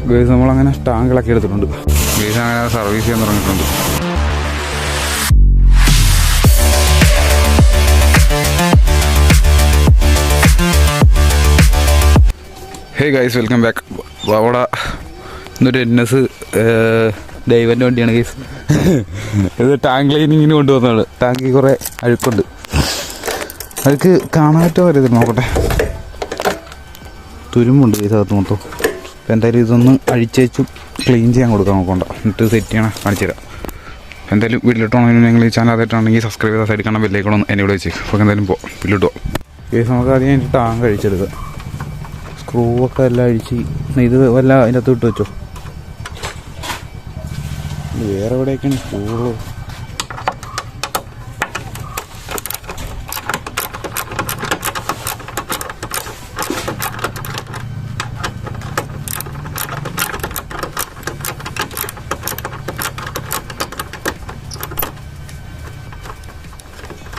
Guys നമ്മളങ്ങനെ ടാങ്കുകളൊക്കെ എടുത്തിട്ടുണ്ട്. Guys അങ്ങനെ സർവീസ് ചെയ്യാൻ തുടങ്ങിയിട്ടുണ്ട്. Hey guys, welcome back. അവിടെ ഇന്നൊരു NS ഡൈവൻ്റെ വണ്ടിയാണ് ഗൈസ്. ഇത് ടാങ്ക് ക്ലീനിങ്ങിന് കൊണ്ടുവന്നതാണ്. ടാങ്കിൽ കുറേ അഴുക്കുണ്ട്. അഴുക്ക് കാണാറ്റോ വരെ നോക്കട്ടെ. തുരുമ്പുണ്ട് ഗൈസ് അകത്ത് മൊത്തം. അപ്പോൾ എന്തായാലും ഇതൊന്ന് അഴിച്ചേച്ചു ക്ലീൻ ചെയ്യാൻ കൊടുക്കാൻ നോക്കണ്ട. എന്നിട്ട് സെറ്റ് ചെയ്യണം, കാണിച്ചു തരാം. എന്തായാലും വീട്ടിലിട്ടോണെങ്കിൽ നിങ്ങൾ ഈ ചാനൽ ആദ്യമായിട്ടാണെങ്കിൽ സബ്സ്ക്രൈബ് ചെയ്ത സൈഡിൽ കാണാൻ ബെല്ലേക്കൊന്നും എന്നെ ഇവിടെ വെച്ചേക്കും. അപ്പോൾ എന്തായാലും വീട്ടിലിട്ടോ ഗൈസ്. നമുക്ക് ആദ്യം അതിൻ്റെ ടാങ്ക് അഴിച്ചെടുക്കാം. സ്ക്രൂ ഒക്കെ എല്ലാം അഴിച്ച് ഇത് വല്ല അതിൻ്റെ അകത്ത് ഇട്ട് വെച്ചോ. വേറെ എവിടെയൊക്കെയാണ് സ്ക്രൂ?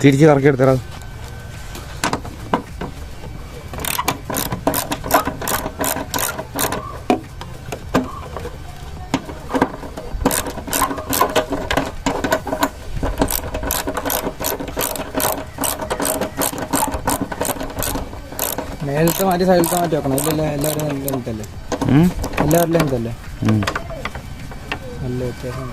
തിരിച്ച് കറക്കി എടുത്തരാ. മേലത്തെ മാറ്റി സൈഡിലത്തെ മാറ്റി വെക്കണം. ഇതെല്ലാം എല്ലാവരും ലെങ്തല്ലേ? എല്ലാവരും ലെങ്തല്ലേ? നല്ല വ്യത്യാസം.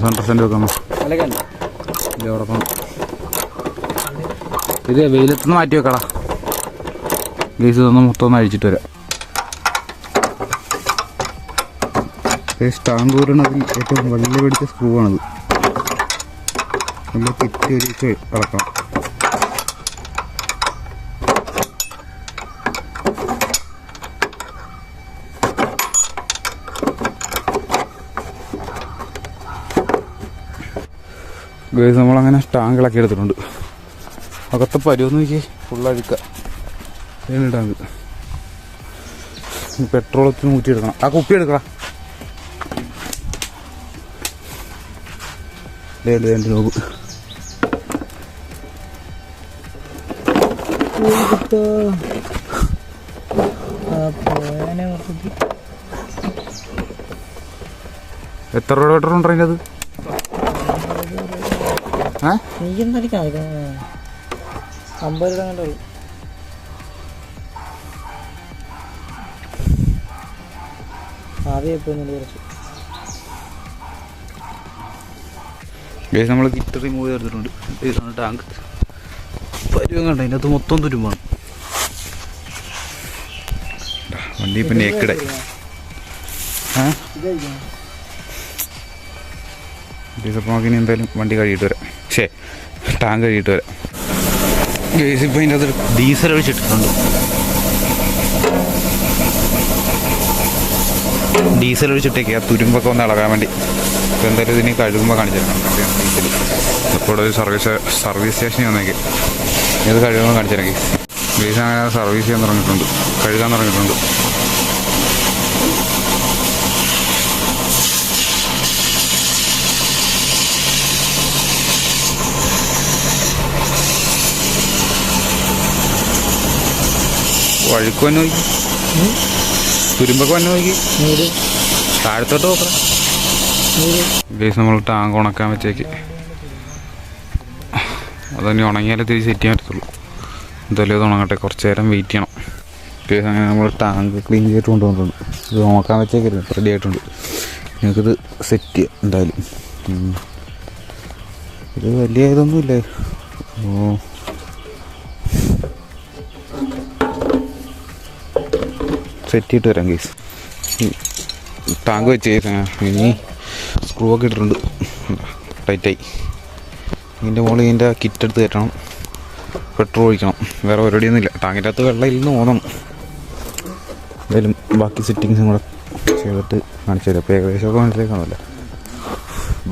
സെൻറ്റർ സെൻറ്റ് വെക്കാം. ഇത് വെയിലത്തുനിന്ന് മാറ്റി വെക്കടാ ഗൈസ്. ഇതൊന്ന് മൊത്തം ഒന്ന് അഴിച്ചിട്ട് വരാം. ടാങ്ക് ഊരണതിൽ ഏറ്റവും വലിയ പിടിച്ച സ്ക്രൂ ആണത്. നല്ല കിറ്റ് ഒരിച്ച് ഇളക്കണം. ഗൈസ് നമ്മളങ്ങനെ ടാങ്കുകളൊക്കെ എടുത്തിട്ടുണ്ട്. അകത്തെ പരുവെന്ന് നോക്കി ഫുള്ളഴിക്കുക. ടാങ്ക് പെട്രോളത്തിന് ഊറ്റിയെടുക്കണം. ആ കുപ്പി എടുക്കണം. നോക്ക്. എത്ര രൂപ പെട്രോൾ ഉണ്ടോ അതിൻ്റെ? അത് 50 രൂപ കണ്ടുള്ളൂ. ഗൈസ് നമ്മൾ കിറ്റ് റിമൂവ് ചെയ്തെടുത്തിട്ടുണ്ട്. ഇതാണ് ടാങ്ക്. പരുവം കണ്ട അതിനകത്ത് മൊത്തം തുരുമ്പാണ്. വണ്ടി ഇപ്പം നേക്കിടായി. ഗൈസ് അപ്പോൾ നമുക്ക് ഇനി എന്തായാലും വണ്ടി കഴുകിയിട്ട് വരാം. ടാങ്ക് കഴുകിയിട്ട് വരാം. ഗൈസ് ഇപ്പോൾ അതിൻ്റെ അകത്ത് ഡീസൽ ഒഴിച്ചിട്ടിട്ടുണ്ട്. ഡീസൽ ഒഴിച്ചിട്ടേക്ക് ആ തുരുമ്പൊക്കെ ഒന്ന് ഇളകാൻ വേണ്ടി. അപ്പോൾ എന്തായാലും ഇതിന് കഴുകുമ്പോൾ കാണിച്ചിരണം. ഡീസൽ ഇപ്പോൾ ഒരു സർവീസ് സ്റ്റേഷനിൽ വന്നേക്ക്. ഇത് കഴുകുമ്പോൾ കാണിച്ചിരാം ഗൈസ്. ഗൈസ് അങ്ങനെ സർവീസ് ചെയ്യാൻ തുടങ്ങിയിട്ടുണ്ട്, കഴുകാൻ തുടങ്ങിയിട്ടുണ്ട്. വഴുക്ക് വന്ന് നോക്കി, തുരുമ്പൊക്കെ വന്ന് നോക്കി, താഴത്തോട്ട് നോക്കണം. ഗൈസ് നമ്മൾ ടാങ്ക് ഉണക്കാൻ വെച്ചേക്ക്. അതന്നെ ഉണങ്ങിയാലേ തിരിച്ച് സെറ്റ് ചെയ്യാൻ പറ്റത്തുള്ളൂ. എന്തായാലും ഇത് ഉണങ്ങട്ടെ, കുറച്ച് നേരം വെയിറ്റ് ചെയ്യണം. ഗൈസ് അങ്ങനെ നമ്മൾ ടാങ്ക് ക്ലീൻ ചെയ്തിട്ട് കൊണ്ടുവന്നിട്ടുണ്ട്. ഇത് നോക്കാൻ വെച്ചേക്കില്ല, റെഡി ആയിട്ടുണ്ട്. ഞങ്ങൾക്കിത് സെറ്റ് ചെയ്യാം എന്തായാലും. ഇത് വലിയ ഇതൊന്നുമില്ലേ. സെറ്റ് ചെയ്തിട്ട് വരാം ഗൈസ്. ടാങ്ക് വെച്ച് ഇനി സ്ക്രൂ ഒക്കെ ഇട്ടിട്ടുണ്ട്, ടൈറ്റായി. ഇതിൻ്റെ മുകളിൽ ഇതിൻ്റെ കിറ്റ് എടുത്ത് കയറ്റണം, പെട്രോൾ ഒഴിക്കണം. വേറെ പരിപാടിയൊന്നുമില്ല. ടാങ്കിൻ്റെ അകത്ത് വെള്ളം ഇല്ലെന്ന് തോന്നണം. എന്തായാലും ബാക്കി സെറ്റിങ്സും കൂടെ ചെയ്തിട്ട് കാണിച്ചു തരാം. അപ്പോൾ ഏകദേശമൊക്കെ മനസ്സിലാക്കാണല്ലോ.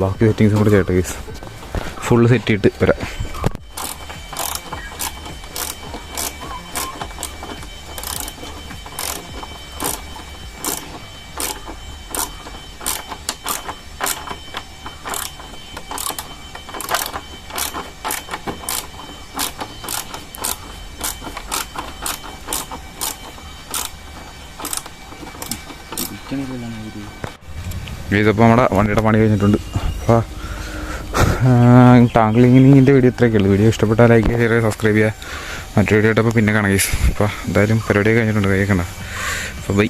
ബാക്കി സെറ്റിങ്സും കൂടെ ചെയ്യട്ടെ ഗൈസ്. ഫുള്ള് സെറ്റ് ചെയ്തിട്ട് വരാം. ഇതിപ്പോൾ നമ്മുടെ വണ്ടിയുടെ പണി കഴിഞ്ഞിട്ടുണ്ട്. അപ്പോൾ ടാങ്ക് ക്ലീനിങ്ങിൻ്റെ വീഡിയോ ഇത്രയൊക്കെ ഉള്ളൂ. വീഡിയോ ഇഷ്ടപ്പെട്ടാൽ ലൈക്ക് ചെയ്യുക, ഷെയർ ചെയ്യുക, സബ്സ്ക്രൈബ് ചെയ്യുക. മറ്റൊരു വീഡിയോ ഇട്ടപ്പോൾ പിന്നെ കാണാം ഗൈസ്. അപ്പോൾ എന്തായാലും പരിപാടിയൊക്കെ കഴിഞ്ഞിട്ടുണ്ട്, കൈയൊക്കെ. അപ്പോൾ ബൈ.